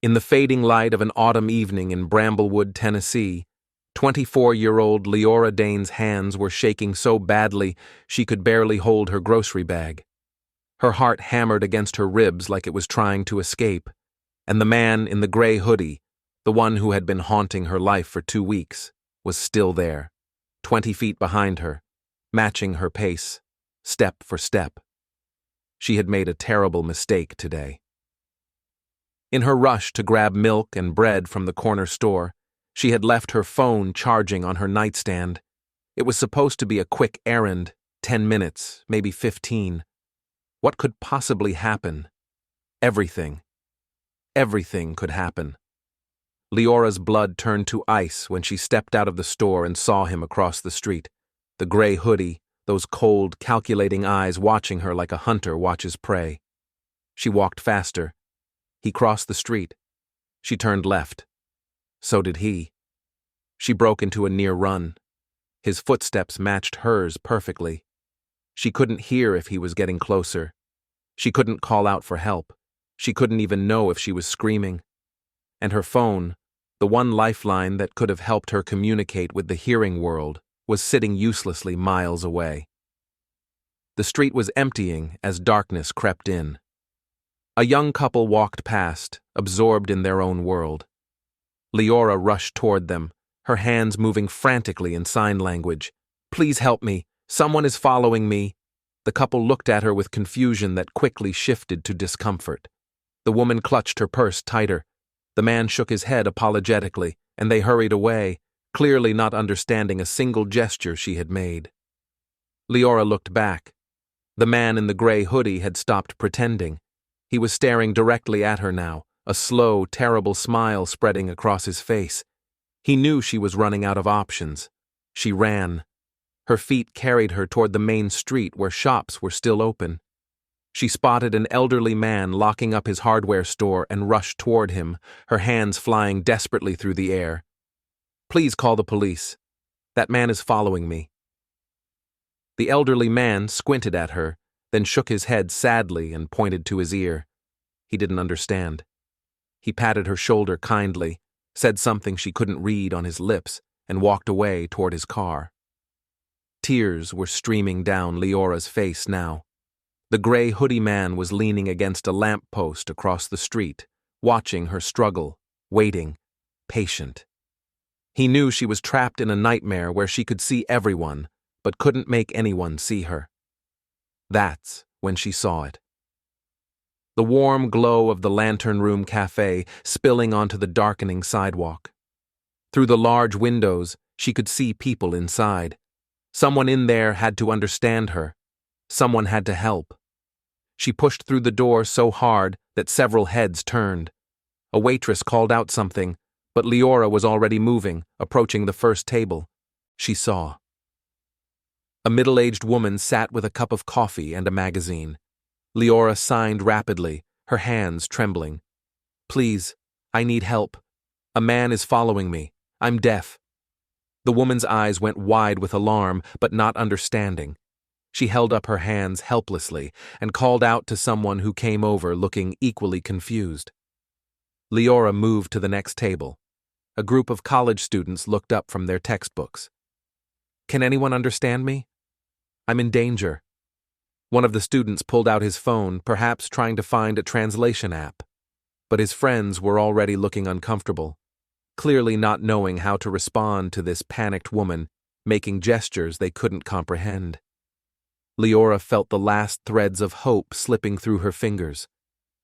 In the fading light of an autumn evening in Bramblewood, Tennessee, 24-year-old Liora Dane's hands were shaking so badly she could barely hold her grocery bag. Her heart hammered against her ribs like it was trying to escape, and the man in the gray hoodie, the one who had been haunting her life for 2 weeks, was still there, 20 feet behind her, matching her pace, step for step. She had made a terrible mistake today. In her rush to grab milk and bread from the corner store, she had left her phone charging on her nightstand. It was supposed to be a quick errand, 10 minutes, maybe 15. What could possibly happen? Everything. Everything could happen. Leora's blood turned to ice when she stepped out of the store and saw him across the street, the gray hoodie, those cold, calculating eyes watching her like a hunter watches prey. She walked faster. He crossed the street. She turned left. So did he. She broke into a near run. His footsteps matched hers perfectly. She couldn't hear if he was getting closer. She couldn't call out for help. She couldn't even know if she was screaming. And her phone, the one lifeline that could have helped her communicate with the hearing world, was sitting uselessly miles away. The street was emptying as darkness crept in. A young couple walked past, absorbed in their own world. Liora rushed toward them, her hands moving frantically in sign language. "Please help me. Someone is following me." The couple looked at her with confusion that quickly shifted to discomfort. The woman clutched her purse tighter. The man shook his head apologetically, and they hurried away, clearly not understanding a single gesture she had made. Liora looked back. The man in the gray hoodie had stopped pretending. He was staring directly at her now, a slow, terrible smile spreading across his face. He knew she was running out of options. She ran. Her feet carried her toward the main street where shops were still open. She spotted an elderly man locking up his hardware store and rushed toward him, her hands flying desperately through the air. "Please call the police. That man is following me." The elderly man squinted at her, then shook his head sadly and pointed to his ear. He didn't understand. He patted her shoulder kindly, said something she couldn't read on his lips, and walked away toward his car. Tears were streaming down Leora's face now. The gray hoodie man was leaning against a lamp post across the street, watching her struggle, waiting, patient. He knew she was trapped in a nightmare where she could see everyone, but couldn't make anyone see her. That's when she saw it. The warm glow of the lantern room café spilling onto the darkening sidewalk. Through the large windows, she could see people inside. Someone in there had to understand her. Someone had to help. She pushed through the door so hard that several heads turned. A waitress called out something, but Liora was already moving, approaching the first table. She saw. A middle-aged woman sat with a cup of coffee and a magazine. Liora signed rapidly, her hands trembling. "Please, I need help. A man is following me. I'm deaf." The woman's eyes went wide with alarm, but not understanding. She held up her hands helplessly and called out to someone who came over looking equally confused. Liora moved to the next table. A group of college students looked up from their textbooks. "Can anyone understand me? I'm in danger." One of the students pulled out his phone, perhaps trying to find a translation app. But his friends were already looking uncomfortable, clearly not knowing how to respond to this panicked woman, making gestures they couldn't comprehend. Liora felt the last threads of hope slipping through her fingers.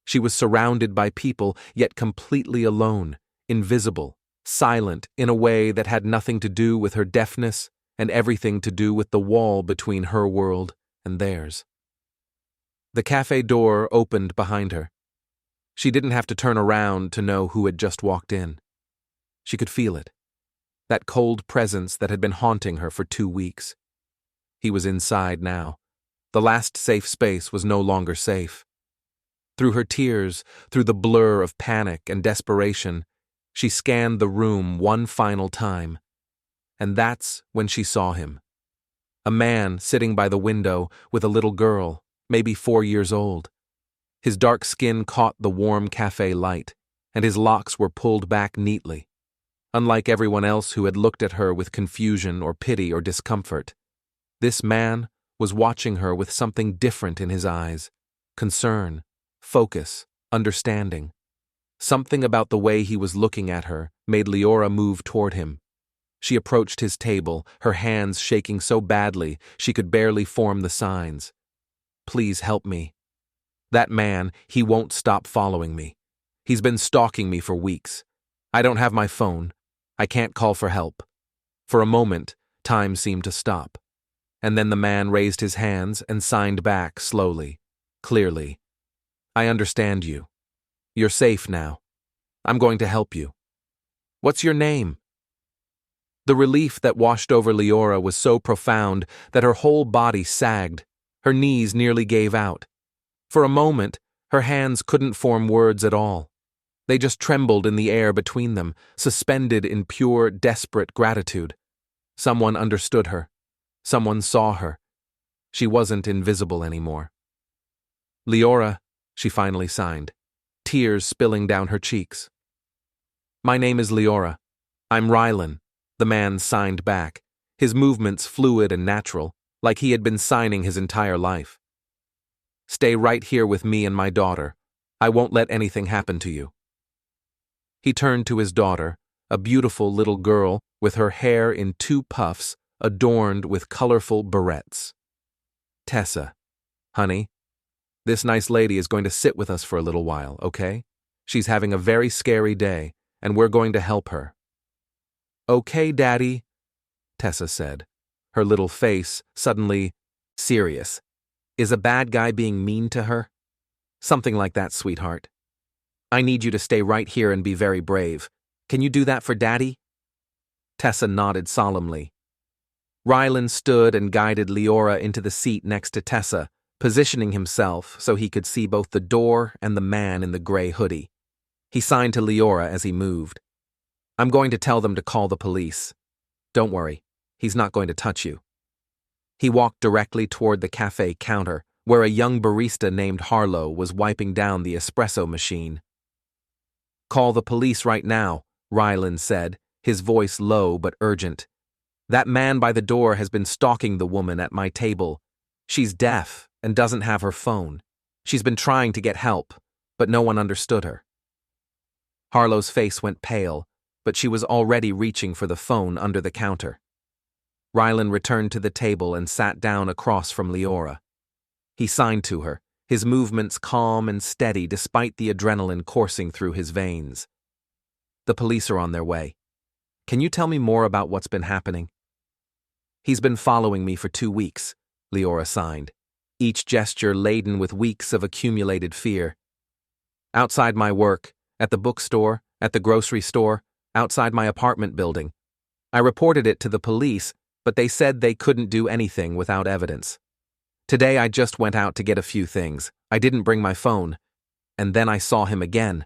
She was surrounded by people, yet completely alone, invisible, silent in a way that had nothing to do with her deafness and everything to do with the wall between her world and theirs. The cafe door opened behind her. She didn't have to turn around to know who had just walked in. She could feel it, that cold presence that had been haunting her for 2 weeks. He was inside now. The last safe space was no longer safe. Through her tears, through the blur of panic and desperation, she scanned the room one final time. And that's when she saw him. A man sitting by the window with a little girl, maybe 4 years old. His dark skin caught the warm cafe light, and his locks were pulled back neatly. Unlike everyone else who had looked at her with confusion or pity or discomfort, this man was watching her with something different in his eyes: concern, focus, understanding. Something about the way he was looking at her made Liora move toward him. She approached his table, her hands shaking so badly she could barely form the signs. "Please help me. That man, he won't stop following me. He's been stalking me for weeks. I don't have my phone. I can't call for help." For a moment, time seemed to stop. And then the man raised his hands and signed back slowly, clearly. "I understand you. You're safe now. I'm going to help you. What's your name?" The relief that washed over Liora was so profound that her whole body sagged. Her knees nearly gave out. For a moment, her hands couldn't form words at all. They just trembled in the air between them, suspended in pure, desperate gratitude. Someone understood her. Someone saw her. She wasn't invisible anymore. "Liora," she finally signed, tears spilling down her cheeks. "My name is Liora. I'm Rylan," the man signed back, his movements fluid and natural, like he had been signing his entire life. "Stay right here with me and my daughter. I won't let anything happen to you." He turned to his daughter, a beautiful little girl with her hair in 2 puffs adorned with colorful barrettes. "Tessa, honey, this nice lady is going to sit with us for a little while, okay? She's having a very scary day, and we're going to help her." "Okay, Daddy," Tessa said, her little face suddenly serious. "Is a bad guy being mean to her?" "Something like that, sweetheart. I need you to stay right here and be very brave. Can you do that for Daddy?" Tessa nodded solemnly. Rylan stood and guided Liora into the seat next to Tessa, positioning himself so he could see both the door and the man in the gray hoodie. He signed to Liora as he moved. "I'm going to tell them to call the police. Don't worry, he's not going to touch you." He walked directly toward the café counter, where a young barista named Harlow was wiping down the espresso machine. "Call the police right now," Rylan said, his voice low but urgent. "That man by the door has been stalking the woman at my table. She's deaf and doesn't have her phone. She's been trying to get help, but no one understood her." Harlow's face went pale, but she was already reaching for the phone under the counter. Rylan returned to the table and sat down across from Liora. He signed to her, his movements calm and steady despite the adrenaline coursing through his veins. "The police are on their way. Can you tell me more about what's been happening?" "He's been following me for 2 weeks, Liora signed, each gesture laden with weeks of accumulated fear. "Outside my work, at the bookstore, at the grocery store, outside my apartment building. I reported it to the police, but they said they couldn't do anything without evidence. Today I just went out to get a few things. I didn't bring my phone. And then I saw him again.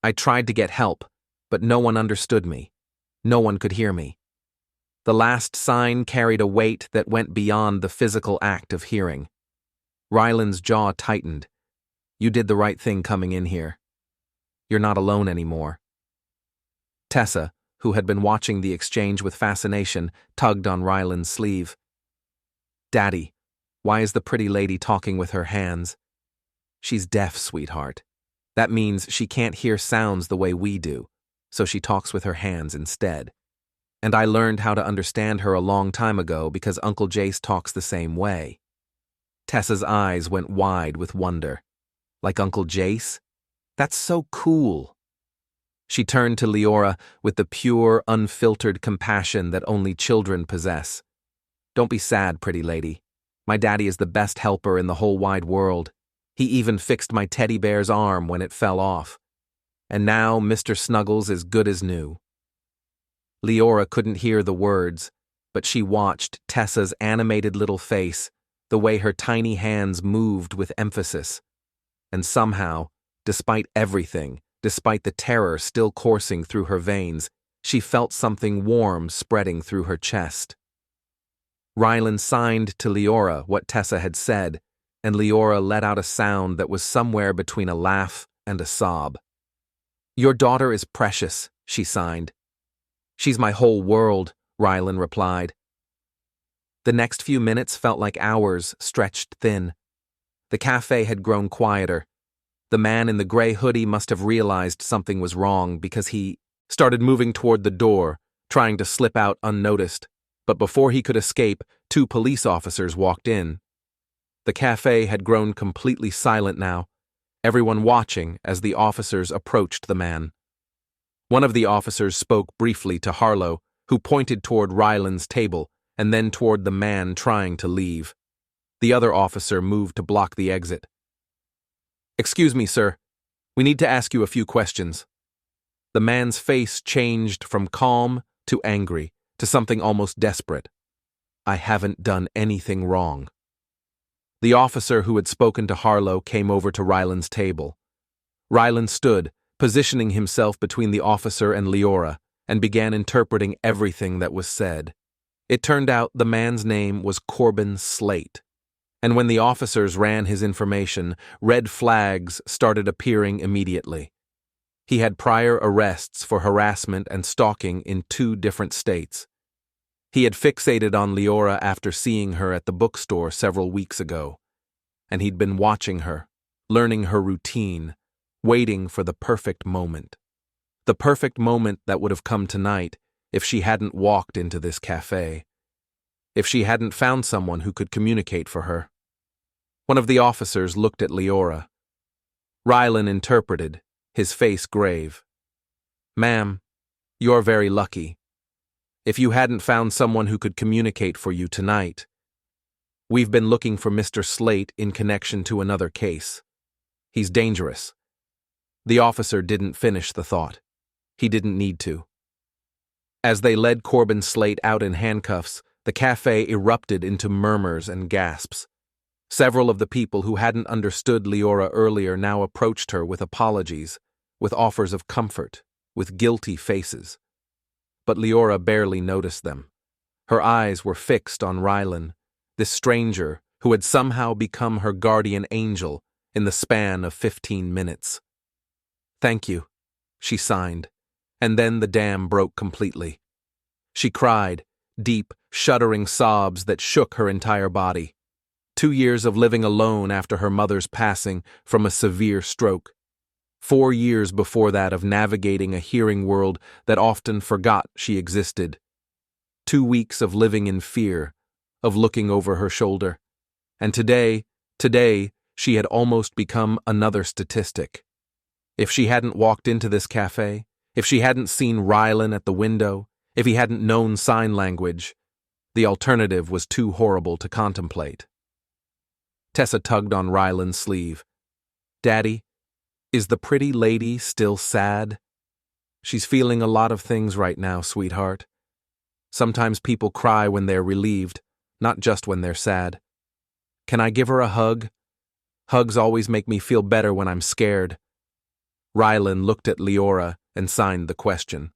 I tried to get help, but no one understood me. No one could hear me." The last sign carried a weight that went beyond the physical act of hearing. Rylan's jaw tightened. "You did the right thing coming in here. You're not alone anymore." Tessa, who had been watching the exchange with fascination, tugged on Rylan's sleeve. "Daddy, why is the pretty lady talking with her hands?" "She's deaf, sweetheart. That means she can't hear sounds the way we do, so she talks with her hands instead. And I learned how to understand her a long time ago because Uncle Jace talks the same way." Tessa's eyes went wide with wonder. "Like Uncle Jace? That's so cool." She turned to Liora with the pure, unfiltered compassion that only children possess. "Don't be sad, pretty lady. My daddy is the best helper in the whole wide world. He even fixed my teddy bear's arm when it fell off. And now Mr. Snuggles is good as new." Liora couldn't hear the words, but she watched Tessa's animated little face, the way her tiny hands moved with emphasis. And somehow, despite everything, despite the terror still coursing through her veins, she felt something warm spreading through her chest. Rylan signed to Liora what Tessa had said, and Liora let out a sound that was somewhere between a laugh and a sob. Your daughter is precious, she signed. She's my whole world, Rylan replied. The next few minutes felt like hours stretched thin. The cafe had grown quieter. The man in the gray hoodie must have realized something was wrong because he started moving toward the door, trying to slip out unnoticed. But before he could escape, 2 police officers walked in. The cafe had grown completely silent now, everyone watching as the officers approached the man. One of the officers spoke briefly to Harlow, who pointed toward Rylan's table and then toward the man trying to leave. The other officer moved to block the exit. "Excuse me, sir. We need to ask you a few questions." The man's face changed from calm to angry to something almost desperate. "I haven't done anything wrong." The officer who had spoken to Harlow came over to Rylan's table. Rylan stood, positioning himself between the officer and Liora, and began interpreting everything that was said. It turned out the man's name was Corbin Slate, and when the officers ran his information, red flags started appearing immediately. He had prior arrests for harassment and stalking in 2 different states. He had fixated on Liora after seeing her at the bookstore several weeks ago, and he'd been watching her, learning her routine, waiting for the perfect moment. The perfect moment that would have come tonight if she hadn't walked into this cafe, if she hadn't found someone who could communicate for her. One of the officers looked at Liora. Rylan interpreted, his face grave. "Ma'am, you're very lucky. If you hadn't found someone who could communicate for you tonight, we've been looking for Mr. Slate in connection to another case. He's dangerous." The officer didn't finish the thought. He didn't need to. As they led Corbin Slate out in handcuffs, the cafe erupted into murmurs and gasps. Several of the people who hadn't understood Liora earlier now approached her with apologies, with offers of comfort, with guilty faces. But Liora barely noticed them. Her eyes were fixed on Rylan, this stranger who had somehow become her guardian angel in the span of 15 minutes. "Thank you," she signed, and then the dam broke completely. She cried, deep, shuddering sobs that shook her entire body. 2 years of living alone after her mother's passing from a severe stroke. 4 years before that of navigating a hearing world that often forgot she existed. 2 weeks of living in fear, of looking over her shoulder. And today, she had almost become another statistic. If she hadn't walked into this cafe, if she hadn't seen Rylan at the window, if he hadn't known sign language, the alternative was too horrible to contemplate. Tessa tugged on Rylan's sleeve. "Daddy, is the pretty lady still sad?" "She's feeling a lot of things right now, sweetheart. Sometimes people cry when they're relieved, not just when they're sad. Can I give her a hug? Hugs always make me feel better when I'm scared." Rylan looked at Liora and signed the question.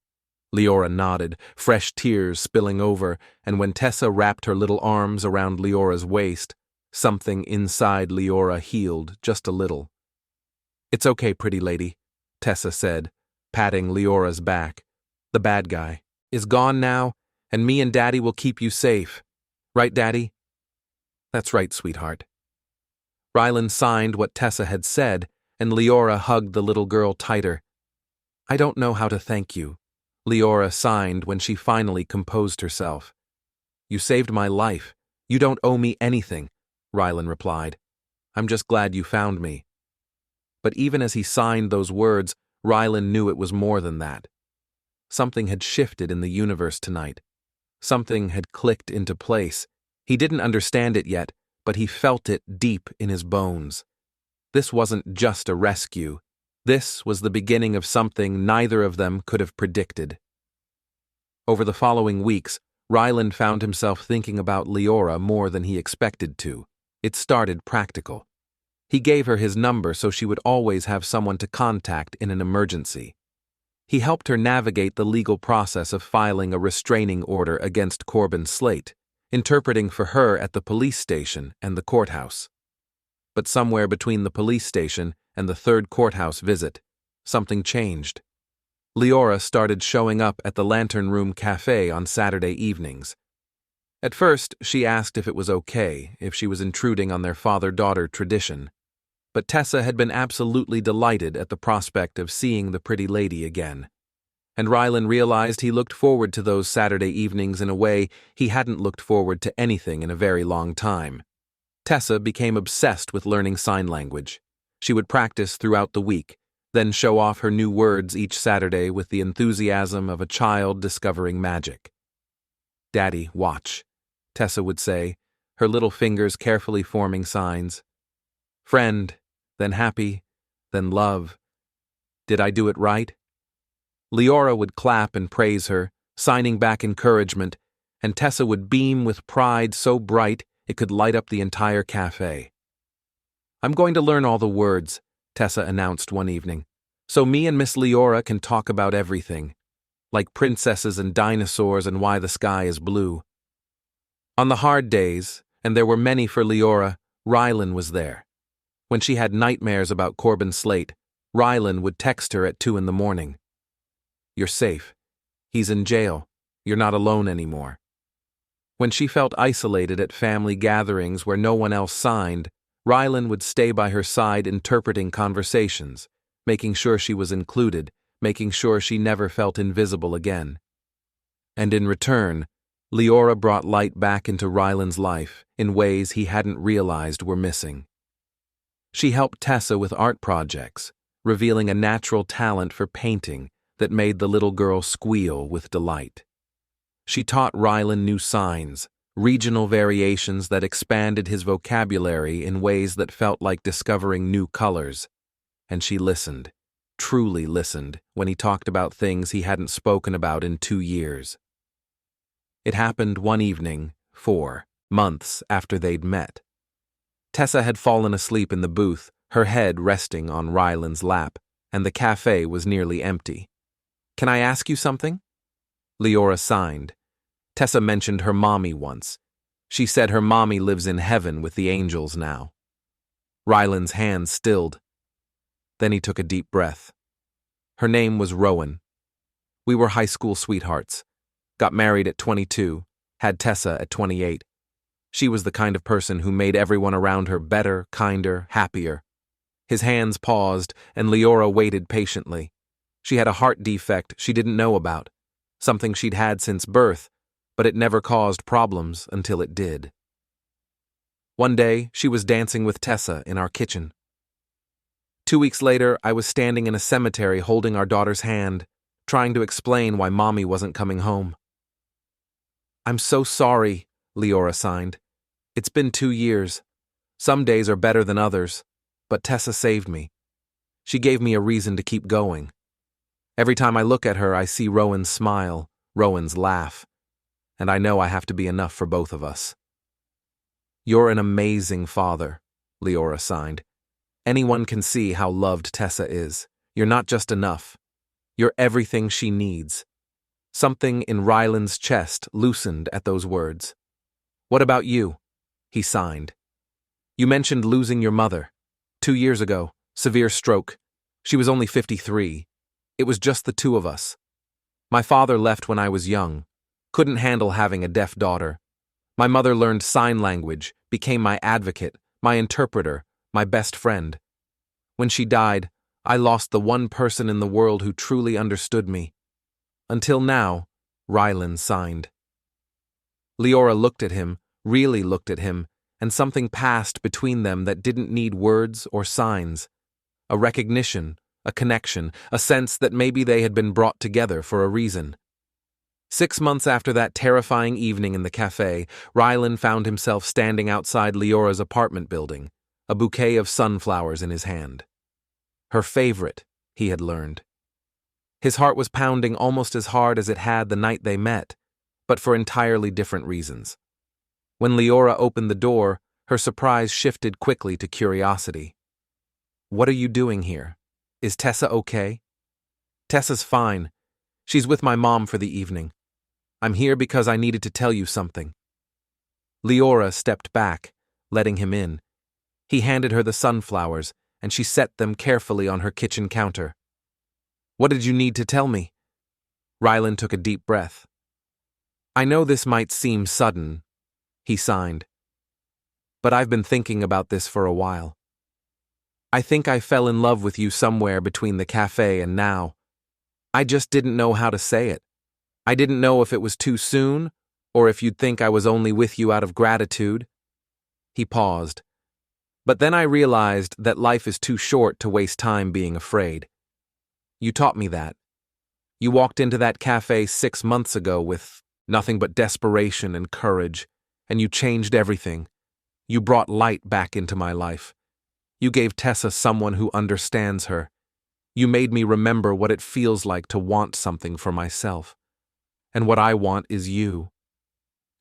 Liora nodded, fresh tears spilling over, and when Tessa wrapped her little arms around Leora's waist, something inside Liora healed just a little. "It's okay, pretty lady," Tessa said, patting Leora's back. "The bad guy is gone now, and me and Daddy will keep you safe. Right, Daddy?" "That's right, sweetheart." Rylan signed what Tessa had said, and Liora hugged the little girl tighter. "I don't know how to thank you," Liora signed when she finally composed herself. "You saved my life. You don't owe me anything," Rylan replied. "I'm just glad you found me." But even as he signed those words, Rylan knew it was more than that. Something had shifted in the universe tonight. Something had clicked into place. He didn't understand it yet, but he felt it deep in his bones. This wasn't just a rescue. This was the beginning of something neither of them could have predicted. Over the following weeks, Rylan found himself thinking about Liora more than he expected to. It started practical. He gave her his number so she would always have someone to contact in an emergency. He helped her navigate the legal process of filing a restraining order against Corbin Slate, interpreting for her at the police station and the courthouse. But somewhere between the police station and the third courthouse visit, something changed. Liora started showing up at the Lantern Room Café on Saturday evenings. At first, she asked if it was okay, if she was intruding on their father-daughter tradition. But Tessa had been absolutely delighted at the prospect of seeing the pretty lady again. And Rylan realized he looked forward to those Saturday evenings in a way he hadn't looked forward to anything in a very long time. Tessa became obsessed with learning sign language. She would practice throughout the week, then show off her new words each Saturday with the enthusiasm of a child discovering magic. "Daddy, watch," Tessa would say, her little fingers carefully forming signs. "Friend, then happy, then love. Did I do it right?" Liora would clap and praise her, signing back encouragement, and Tessa would beam with pride so bright it could light up the entire cafe. "I'm going to learn all the words," Tessa announced one evening, "so me and Miss Liora can talk about everything, like princesses and dinosaurs and why the sky is blue." On the hard days, and there were many for Liora, Rylan was there. When she had nightmares about Corbin Slate, Rylan would text her at 2 a.m. "You're safe. He's in jail. You're not alone anymore." When she felt isolated at family gatherings where no one else signed, Rylan would stay by her side interpreting conversations, making sure she was included, making sure she never felt invisible again. And in return, Liora brought light back into Rylan's life in ways he hadn't realized were missing. She helped Tessa with art projects, revealing a natural talent for painting that made the little girl squeal with delight. She taught Rylan new signs, regional variations that expanded his vocabulary in ways that felt like discovering new colors. And she listened, truly listened, when he talked about things he hadn't spoken about in 2 years. It happened one evening, 4 months after they'd met. Tessa had fallen asleep in the booth, her head resting on Rylan's lap, and the cafe was nearly empty. "Can I ask you something?" Liora signed. Tessa mentioned her mommy once. She said her mommy lives in heaven with the angels now. Rylan's hands stilled. Then he took a deep breath. Her name was Rowan. We were high school sweethearts. Got married at 22, had Tessa at 28. She was the kind of person who made everyone around her better, kinder, happier. His hands paused, and Liora waited patiently. She had a heart defect she didn't know about, something she'd had since birth, but it never caused problems until it did. One day, she was dancing with Tessa in our kitchen. 2 weeks later, I was standing in a cemetery holding our daughter's hand, trying to explain why Mommy wasn't coming home. "I'm so sorry," Liora signed. "It's been 2 years. Some days are better than others, but Tessa saved me. She gave me a reason to keep going. Every time I look at her, I see Rowan's smile, Rowan's laugh, and I know I have to be enough for both of us." "You're an amazing father," Liora signed. "Anyone can see how loved Tessa is. You're not just enough. You're everything she needs." Something in Rylan's chest loosened at those words. "What about you?" he signed. "You mentioned losing your mother. 2 years ago, severe stroke. She was only 53. It was just the two of us. My father left when I was young. Couldn't handle having a deaf daughter. My mother learned sign language, became my advocate, my interpreter, my best friend. When she died, I lost the one person in the world who truly understood me. Until now," Rylan signed. Liora looked at him, really looked at him, and something passed between them that didn't need words or signs. A recognition, a connection, a sense that maybe they had been brought together for a reason. 6 months after that terrifying evening in the cafe, Rylan found himself standing outside Liora's apartment building, a bouquet of sunflowers in his hand. Her favorite, he had learned. His heart was pounding almost as hard as it had the night they met, but for entirely different reasons. When Liora opened the door, her surprise shifted quickly to curiosity. "What are you doing here? Is Tessa okay?" "Tessa's fine. She's with my mom for the evening. I'm here because I needed to tell you something." Liora stepped back, letting him in. He handed her the sunflowers, and she set them carefully on her kitchen counter. What did you need to tell me? Rylan took a deep breath. I know this might seem sudden, he signed, but I've been thinking about this for a while. I think I fell in love with you somewhere between the cafe and now. I just didn't know how to say it. I didn't know if it was too soon, or if you'd think I was only with you out of gratitude. He paused. But then I realized that life is too short to waste time being afraid. You taught me that. You walked into that cafe 6 months ago with nothing but desperation and courage, and you changed everything. You brought light back into my life. You gave Tessa someone who understands her. You made me remember what it feels like to want something for myself. And what I want is you.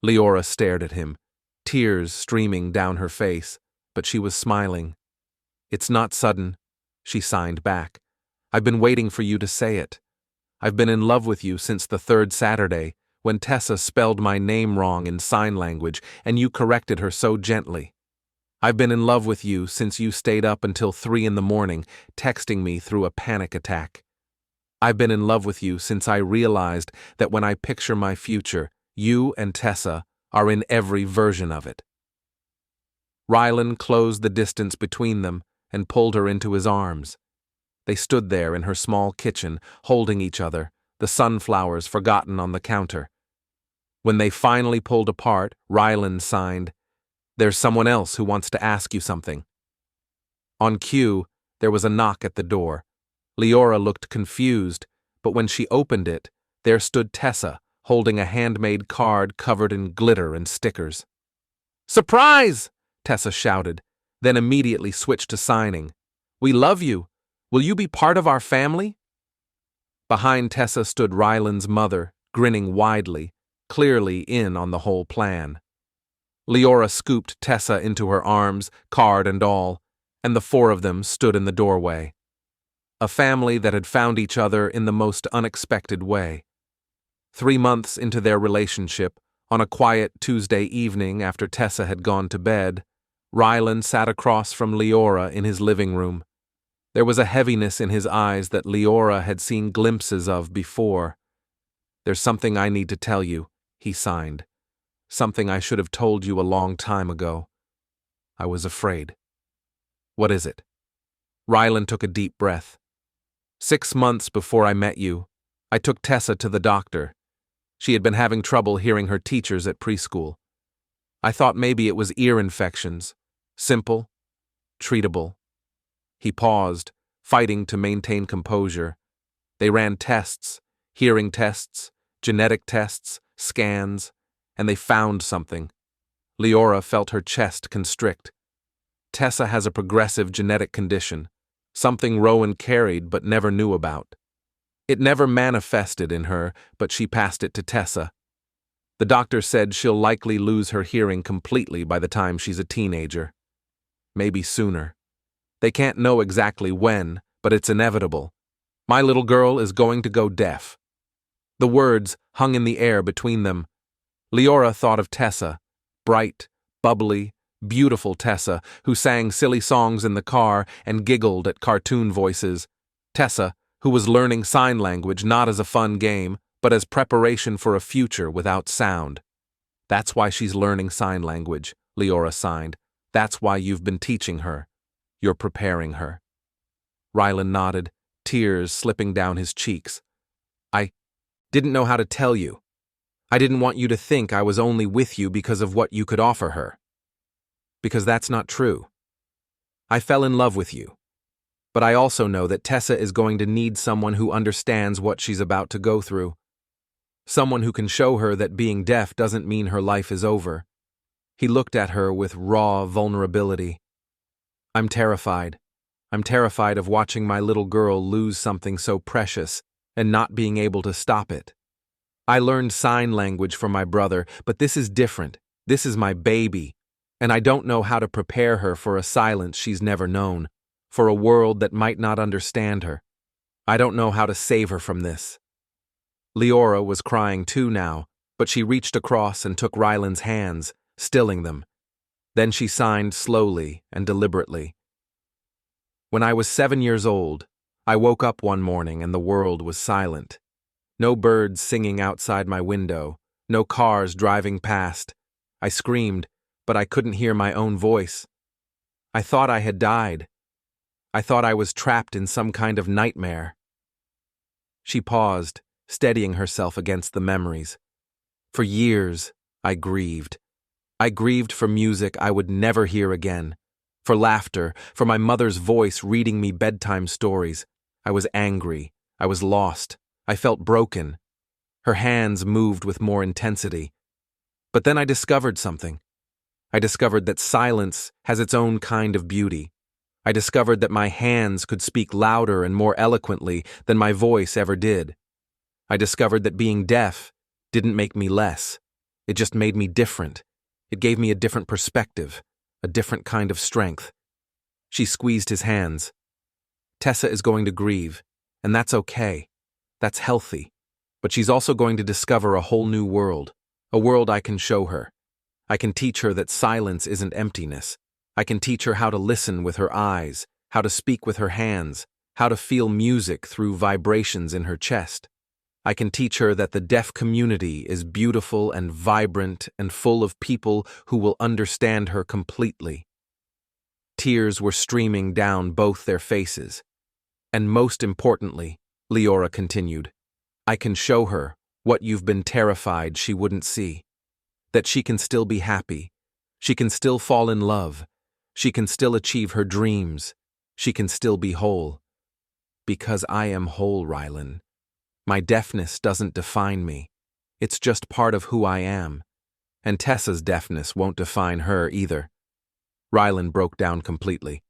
Liora stared at him, tears streaming down her face, but she was smiling. It's not sudden, she signed back. I've been waiting for you to say it. I've been in love with you since the 3rd Saturday, when Tessa spelled my name wrong in sign language and you corrected her so gently. I've been in love with you since you stayed up until 3 in the morning, texting me through a panic attack. I've been in love with you since I realized that when I picture my future, you and Tessa are in every version of it. Rylan closed the distance between them and pulled her into his arms. They stood there in her small kitchen, holding each other, the sunflowers forgotten on the counter. When they finally pulled apart, Rylan signed, There's someone else who wants to ask you something. On cue, there was a knock at the door. Liora looked confused, but when she opened it, there stood Tessa, holding a handmade card covered in glitter and stickers. Surprise! Tessa shouted, then immediately switched to signing. We love you. Will you be part of our family? Behind Tessa stood Rylan's mother, grinning widely, clearly in on the whole plan. Liora scooped Tessa into her arms, card and all, and the 4 of them stood in the doorway. A family that had found each other in the most unexpected way. 3 months into their relationship, on a quiet Tuesday evening after Tessa had gone to bed, Rylan sat across from Liora in his living room. There was a heaviness in his eyes that Liora had seen glimpses of before. There's something I need to tell you, he signed. Something I should have told you a long time ago. I was afraid. What is it? Rylan took a deep breath. 6 months before I met you, I took Tessa to the doctor. She had been having trouble hearing her teachers at preschool. I thought maybe it was ear infections. Simple, treatable. He paused, fighting to maintain composure. They ran tests, hearing tests, genetic tests, scans, and they found something. Liora felt her chest constrict. Tessa has a progressive genetic condition, something Rowan carried but never knew about. It never manifested in her, but she passed it to Tessa. The doctor said she'll likely lose her hearing completely by the time she's a teenager. Maybe sooner. They can't know exactly when, but it's inevitable. My little girl is going to go deaf. The words hung in the air between them. Liora thought of Tessa, bright, bubbly, beautiful Tessa, who sang silly songs in the car and giggled at cartoon voices. Tessa, who was learning sign language not as a fun game, but as preparation for a future without sound. That's why she's learning sign language, Liora signed. That's why you've been teaching her. You're preparing her. Rylan nodded, tears slipping down his cheeks. I didn't know how to tell you. I didn't want you to think I was only with you because of what you could offer her. Because that's not true. I fell in love with you. But I also know that Tessa is going to need someone who understands what she's about to go through. Someone who can show her that being deaf doesn't mean her life is over. He looked at her with raw vulnerability. I'm terrified. I'm terrified of watching my little girl lose something so precious and not being able to stop it. I learned sign language from my brother, but this is different. This is my baby, and I don't know how to prepare her for a silence she's never known, for a world that might not understand her. I don't know how to save her from this. Liora was crying too now, but she reached across and took Rylan's hands, stilling them. Then she signed slowly and deliberately. When I was 7 years old, I woke up one morning and the world was silent. No birds singing outside my window, no cars driving past. I screamed, but I couldn't hear my own voice. I thought I had died. I thought I was trapped in some kind of nightmare. She paused, steadying herself against the memories. For years, I grieved. I grieved for music I would never hear again, for laughter, for my mother's voice reading me bedtime stories. I was angry. I was lost. I felt broken. Her hands moved with more intensity. But then I discovered something. I discovered that silence has its own kind of beauty. I discovered that my hands could speak louder and more eloquently than my voice ever did. I discovered that being deaf didn't make me less. It just made me different. It gave me a different perspective, a different kind of strength. She squeezed his hands. Tessa is going to grieve, and that's okay. That's healthy. But she's also going to discover a whole new world, a world I can show her. I can teach her that silence isn't emptiness. I can teach her how to listen with her eyes, how to speak with her hands, how to feel music through vibrations in her chest. I can teach her that the deaf community is beautiful and vibrant and full of people who will understand her completely. Tears were streaming down both their faces. And most importantly, Liora continued, I can show her what you've been terrified she wouldn't see. That she can still be happy. She can still fall in love. She can still achieve her dreams. She can still be whole. Because I am whole, Rylan. My deafness doesn't define me. It's just part of who I am. And Tessa's deafness won't define her either. Rylan broke down completely.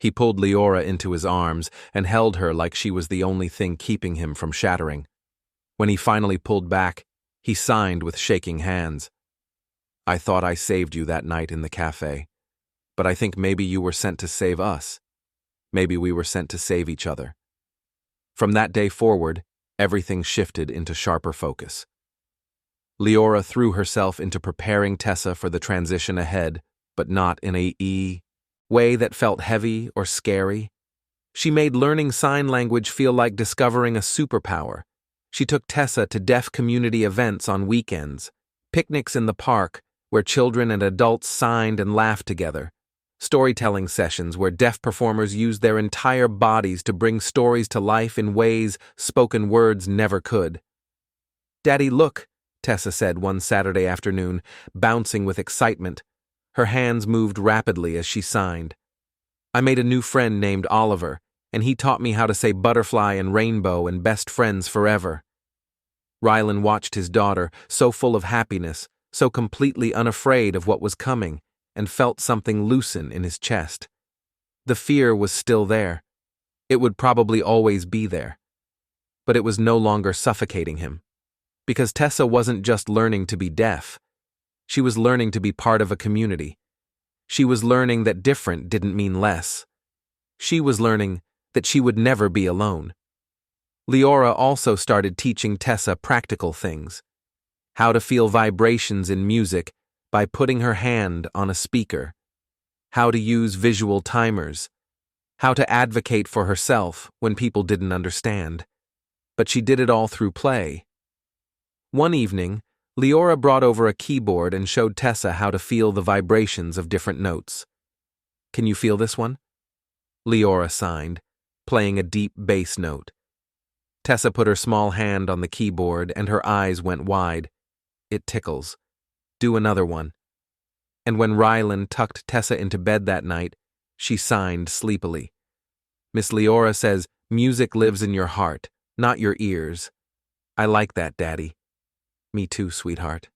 He pulled Liora into his arms and held her like she was the only thing keeping him from shattering. When he finally pulled back, he signed with shaking hands. I thought I saved you that night in the café, but I think maybe you were sent to save us. Maybe we were sent to save each other. From that day forward, everything shifted into sharper focus. Liora threw herself into preparing Tessa for the transition ahead, but not in a way that felt heavy or scary. She made learning sign language feel like discovering a superpower. She took Tessa to deaf community events on weekends, picnics in the park where children and adults signed and laughed together, storytelling sessions where deaf performers used their entire bodies to bring stories to life in ways spoken words never could. Daddy, look, Tessa said one Saturday afternoon, bouncing with excitement. Her hands moved rapidly as she signed. I made a new friend named Oliver, and he taught me how to say butterfly and rainbow and best friends forever. Rylan watched his daughter, so full of happiness, so completely unafraid of what was coming, and felt something loosen in his chest. The fear was still there. It would probably always be there. But it was no longer suffocating him. Because Tessa wasn't just learning to be deaf. She was learning to be part of a community. She was learning that different didn't mean less. She was learning that she would never be alone. Liora also started teaching Tessa practical things. How to feel vibrations in music by putting her hand on a speaker. How to use visual timers. How to advocate for herself when people didn't understand. But she did it all through play. One evening, Liora brought over a keyboard and showed Tessa how to feel the vibrations of different notes. Can you feel this one? Liora signed, playing a deep bass note. Tessa put her small hand on the keyboard and her eyes went wide. It tickles. Do another one. And when Rylan tucked Tessa into bed that night, she signed sleepily. Miss Liora says, music lives in your heart, not your ears. I like that, Daddy. Me too, sweetheart.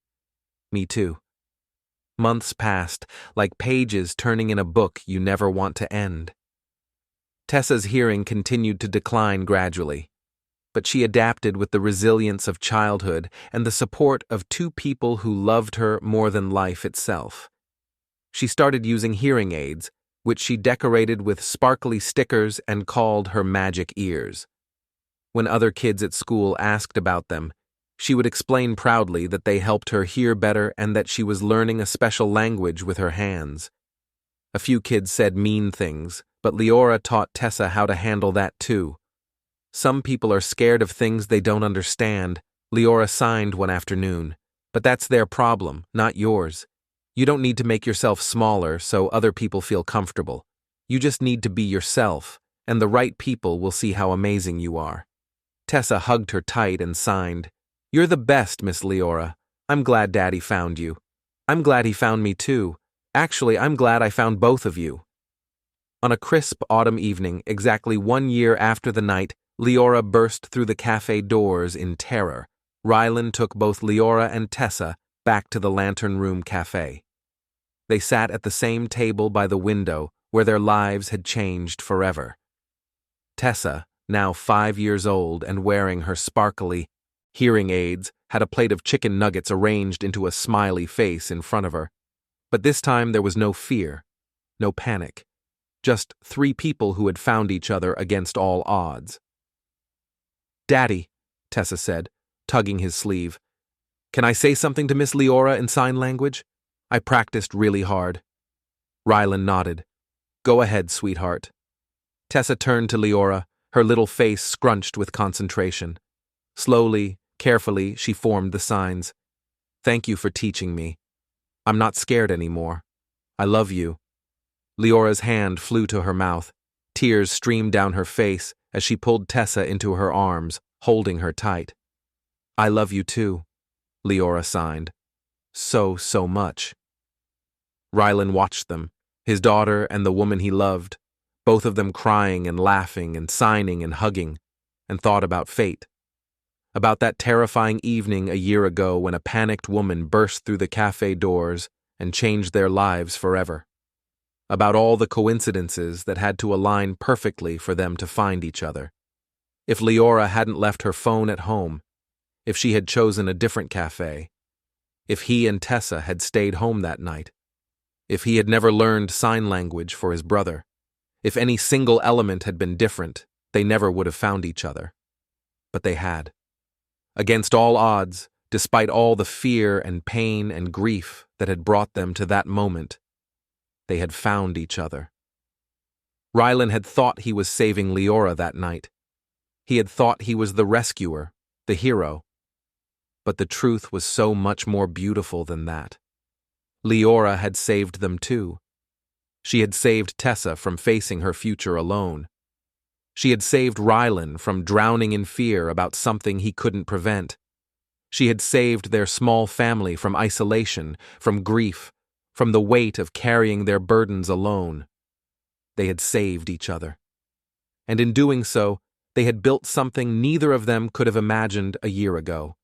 Me too. Months passed, like pages turning in a book you never want to end. Tessa's hearing continued to decline gradually, but she adapted with the resilience of childhood and the support of two people who loved her more than life itself. She started using hearing aids, which she decorated with sparkly stickers and called her magic ears. When other kids at school asked about them, she would explain proudly that they helped her hear better and that she was learning a special language with her hands. A few kids said mean things, but Liora taught Tessa how to handle that too. Some people are scared of things they don't understand, Liora signed one afternoon. But that's their problem, not yours. You don't need to make yourself smaller so other people feel comfortable. You just need to be yourself, and the right people will see how amazing you are. Tessa hugged her tight and signed, "You're the best, Miss Liora. I'm glad Daddy found you. I'm glad he found me too. Actually, I'm glad I found both of you." On a crisp autumn evening, exactly 1 year after the night Liora burst through the café doors in terror, Rylan took both Liora and Tessa back to the Lantern Room Café. They sat at the same table by the window where their lives had changed forever. Tessa, now 5 years old and wearing her sparkly hearing aids, had a plate of chicken nuggets arranged into a smiley face in front of her. But this time there was no fear, no panic. Just 3 people who had found each other against all odds. "Daddy," Tessa said, tugging his sleeve, "can I say something to Miss Liora in sign language? I practiced really hard." Rylan nodded. "Go ahead, sweetheart." Tessa turned to Liora, her little face scrunched with concentration. Slowly, carefully, she formed the signs. "Thank you for teaching me. I'm not scared anymore. I love you." Leora's hand flew to her mouth. Tears streamed down her face as she pulled Tessa into her arms, holding her tight. "I love you too," Liora signed. So much." Rylan watched them, his daughter and the woman he loved, both of them crying and laughing and signing and hugging, and thought about fate. About that terrifying evening a year ago when a panicked woman burst through the café doors and changed their lives forever. About all the coincidences that had to align perfectly for them to find each other. If Liora hadn't left her phone at home, if she had chosen a different café, if he and Tessa had stayed home that night, if he had never learned sign language for his brother, if any single element had been different, they never would have found each other. But they had. Against all odds, despite all the fear and pain and grief that had brought them to that moment, they had found each other. Rylan had thought he was saving Liora that night. He had thought he was the rescuer, the hero. But the truth was so much more beautiful than that. Liora had saved them too. She had saved Tessa from facing her future alone. She had saved Rylan from drowning in fear about something he couldn't prevent. She had saved their small family from isolation, from grief, from the weight of carrying their burdens alone. They had saved each other. And in doing so, they had built something neither of them could have imagined a year ago.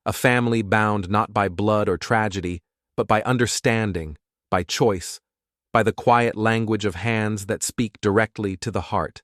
A family bound not by blood or tragedy, but by understanding, by choice, by the quiet language of hands that speak directly to the heart.